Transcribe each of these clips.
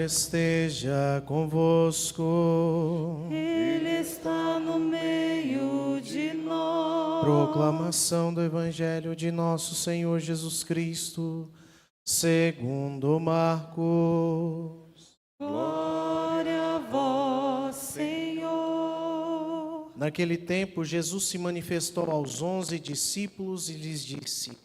esteja convosco. Ele está no meio de nós. Proclamação do Evangelho de nosso Senhor Jesus Cristo, segundo Marcos. Glória a vós, Senhor. Naquele tempo, Jesus se manifestou aos 11 discípulos e lhes disse: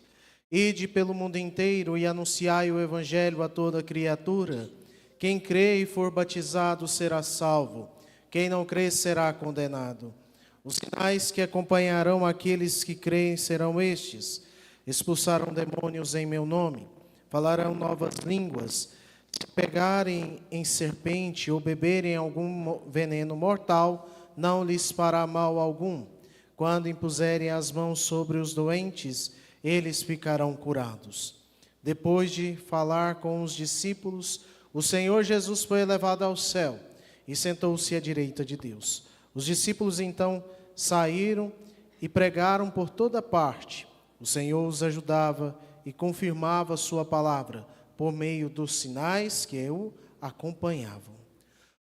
Ide pelo mundo inteiro e anunciai o Evangelho a toda criatura. Quem crê e for batizado será salvo. Quem não crê será condenado. Os sinais que acompanharão aqueles que creem serão estes: expulsarão demônios em meu nome, falarão novas línguas, se pegarem em serpente ou beberem algum veneno mortal, não lhes fará mal algum. Quando impuserem as mãos sobre os doentes, eles ficarão curados. Depois de falar com os discípulos, o Senhor Jesus foi elevado ao céu e sentou-se à direita de Deus. Os discípulos então saíram e pregaram por toda parte. O Senhor os ajudava e confirmava a sua palavra por meio dos sinais que o acompanhavam.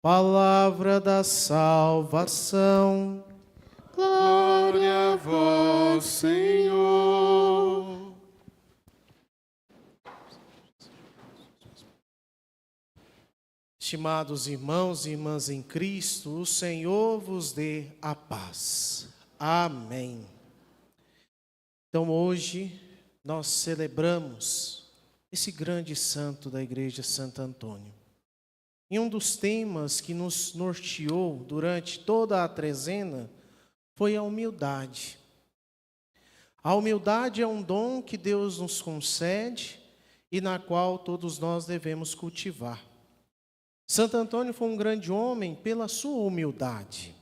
Palavra da salvação. Glória a vós, Senhor. Estimados irmãos e irmãs em Cristo, o Senhor vos dê a paz. Amém. Então hoje nós celebramos esse grande santo da Igreja Santo Antônio. E um dos temas que nos norteou durante toda a trezena foi a humildade. A humildade é um dom que Deus nos concede e na qual todos nós devemos cultivar. Santo Antônio foi um grande homem pela sua humildade.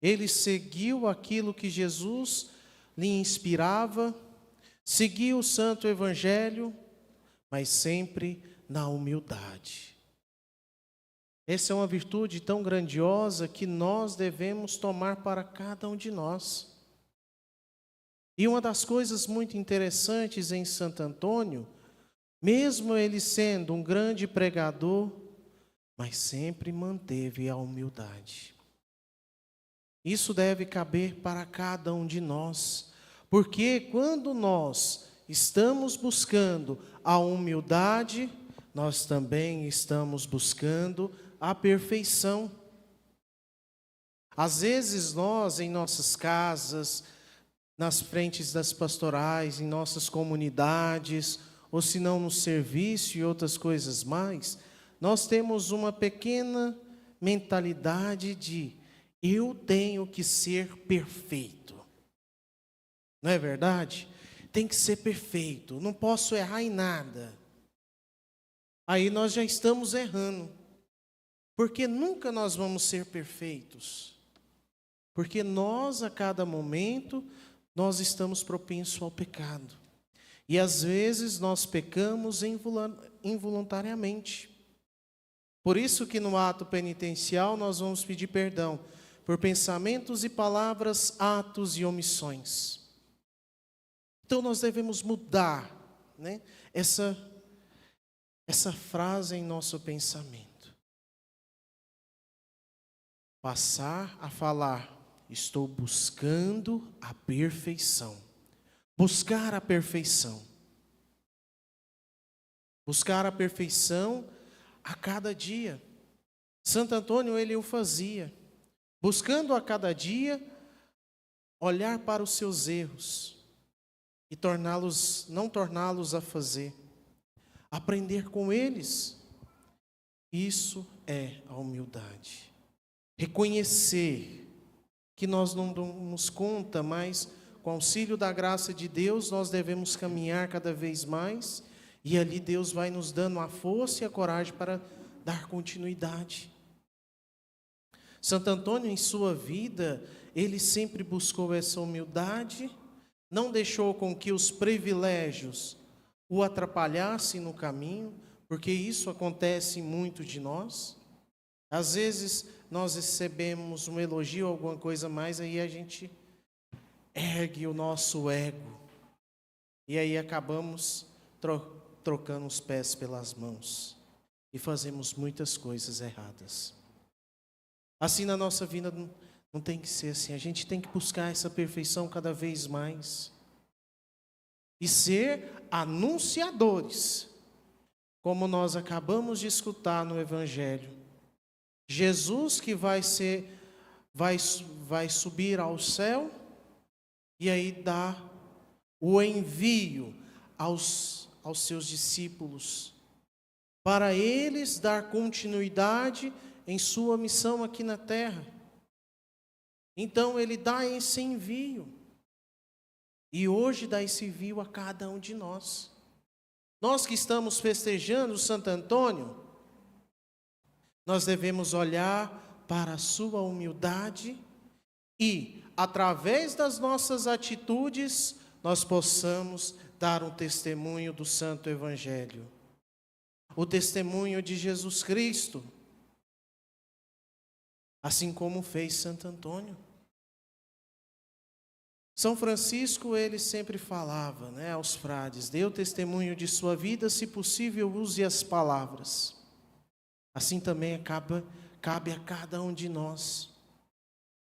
Ele seguiu aquilo que Jesus lhe inspirava, seguiu o Santo Evangelho, mas sempre na humildade. Essa é uma virtude tão grandiosa que nós devemos tomar para cada um de nós. E uma das coisas muito interessantes em Santo Antônio, mesmo ele sendo um grande pregador, mas sempre manteve a humildade. Isso deve caber para cada um de nós, porque quando nós estamos buscando a humildade, nós também estamos buscando a perfeição. Às vezes nós, em nossas casas, nas frentes das pastorais, em nossas comunidades, ou se não no serviço e outras coisas mais, nós temos uma pequena mentalidade de eu tenho que ser perfeito. Não é verdade? Tem que ser perfeito, não posso errar em nada. Aí nós já estamos errando. Porque nunca nós vamos ser perfeitos. Porque nós, a cada momento, nós estamos propensos ao pecado. E às vezes nós pecamos involuntariamente. Por isso que no ato penitencial nós vamos pedir perdão por pensamentos e palavras, atos e omissões. Então nós devemos mudar, né, essa frase em nosso pensamento. Passar a falar, estou buscando a perfeição. Buscar a perfeição. Buscar a perfeição a cada dia. Santo Antônio, ele o fazia. Buscando a cada dia, olhar para os seus erros e não torná-los a fazer. Aprender com eles. Isso é a humildade. Reconhecer que nós não damos conta, mas com o auxílio da graça de Deus, nós devemos caminhar cada vez mais, e ali Deus vai nos dando a força e a coragem para dar continuidade. Santo Antônio, em sua vida, ele sempre buscou essa humildade, não deixou com que os privilégios o atrapalhassem no caminho, porque isso acontece muito de nós. Às vezes nós recebemos um elogio, alguma coisa mais, aí a gente ergue o nosso ego. E aí acabamos trocando os pés pelas mãos. e fazemos muitas coisas erradas. Assim na nossa vida não tem que ser assim. A gente tem que buscar essa perfeição cada vez mais e ser anunciadores, como nós acabamos de escutar no Evangelho. Jesus que vai subir ao céu e aí dá o envio aos seus discípulos, para eles dar continuidade em sua missão aqui na terra. Então ele dá esse envio, e hoje dá esse envio a cada um de nós. Nós que estamos festejando Santo Antônio, nós devemos olhar para a sua humildade e, através das nossas atitudes, nós possamos dar um testemunho do Santo Evangelho, o testemunho de Jesus Cristo, assim como fez Santo Antônio. São Francisco, ele sempre falava, aos frades: dê o testemunho de sua vida, se possível, use as palavras. Assim também cabe a cada um de nós.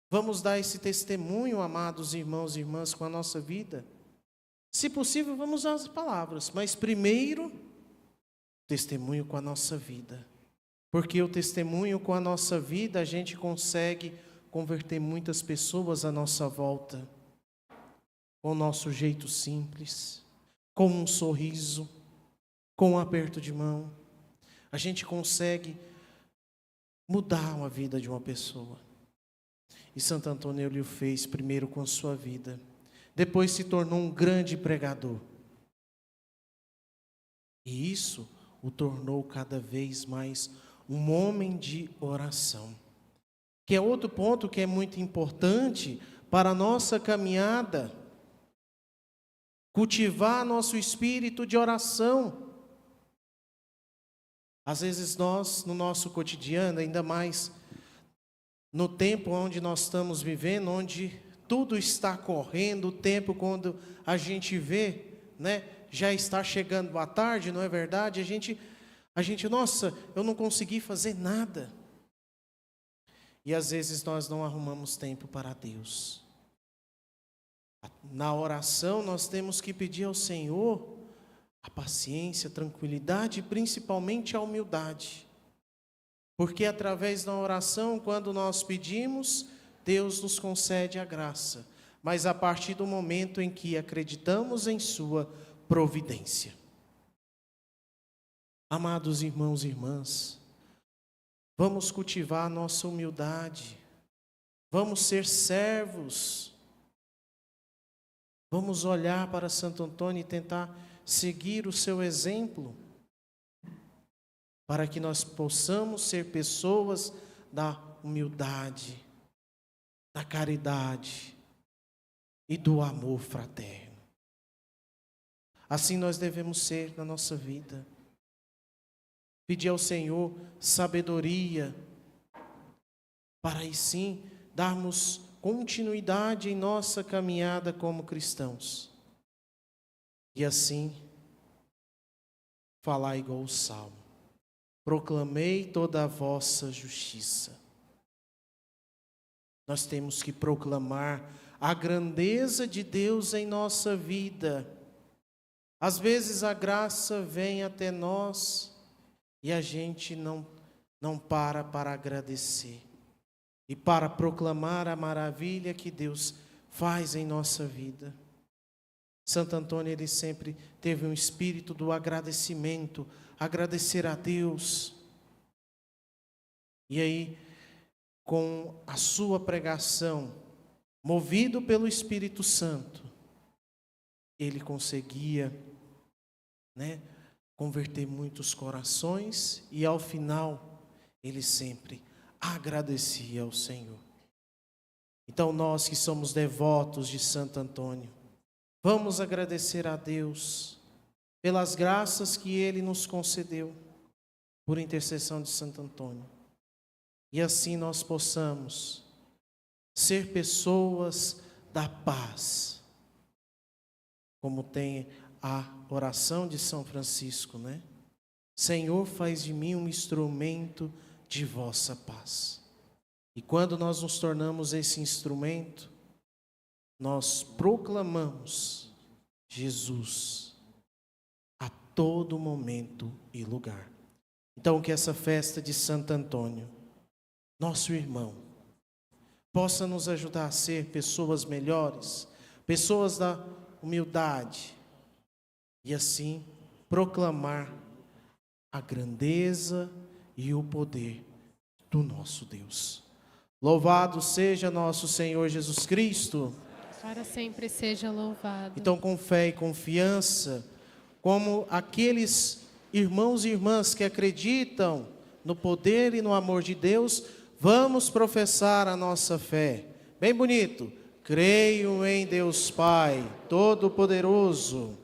Vamos dar esse testemunho, amados irmãos e irmãs, com a nossa vida. Se possível, vamos usar as palavras, mas primeiro, testemunho com a nossa vida. Porque o testemunho com a nossa vida, a gente consegue converter muitas pessoas à nossa volta, com o nosso jeito simples, com um sorriso, com um aperto de mão. A gente consegue mudar a vida de uma pessoa. E Santo Antônio ele o fez primeiro com a sua vida. Depois se tornou um grande pregador. E isso o tornou cada vez mais um homem de oração. Que é outro ponto que é muito importante para a nossa caminhada. Cultivar nosso espírito de oração. Às vezes nós, no nosso cotidiano, ainda mais no tempo onde nós estamos vivendo, onde tudo está correndo, o tempo quando a gente vê, já está chegando a tarde, não é verdade? A gente, nossa, eu não consegui fazer nada. E às vezes nós não arrumamos tempo para Deus. Na oração nós temos que pedir ao Senhor a paciência, a tranquilidade e principalmente a humildade. Porque através da oração, quando nós pedimos, Deus nos concede a graça. Mas a partir do momento em que acreditamos em sua providência. Amados irmãos e irmãs, vamos cultivar a nossa humildade. Vamos ser servos. Vamos olhar para Santo Antônio e tentar seguir o seu exemplo, para que nós possamos ser pessoas da humildade, da caridade e do amor fraterno. Assim nós devemos ser na nossa vida. Pedir ao Senhor sabedoria, para aí sim darmos continuidade em nossa caminhada como cristãos. E assim, falar igual o Salmo: proclamei toda a vossa justiça. Nós temos que proclamar a grandeza de Deus em nossa vida. Às vezes a graça vem até nós e a gente não para agradecer e para proclamar a maravilha que Deus faz em nossa vida. Santo Antônio, ele sempre teve um espírito do agradecimento, agradecer a Deus. E aí, com a sua pregação, movido pelo Espírito Santo, ele conseguia, converter muitos corações e ao final, ele sempre agradecia ao Senhor. Então nós que somos devotos de Santo Antônio, vamos agradecer a Deus pelas graças que Ele nos concedeu, por intercessão de Santo Antônio. E assim nós possamos ser pessoas da paz, como tem a oração de São Francisco, Senhor, faz de mim um instrumento de vossa paz. E quando nós nos tornamos esse instrumento, nós proclamamos Jesus a todo momento e lugar. Então, que essa festa de Santo Antônio, nosso irmão, possa nos ajudar a ser pessoas melhores, pessoas da humildade, e assim proclamar a grandeza e o poder do nosso Deus. Louvado seja nosso Senhor Jesus Cristo. Para sempre seja louvado. Então, com fé e confiança, como aqueles irmãos e irmãs que acreditam no poder e no amor de Deus, vamos professar a nossa fé. Bem bonito. Creio em Deus Pai, Todo-Poderoso,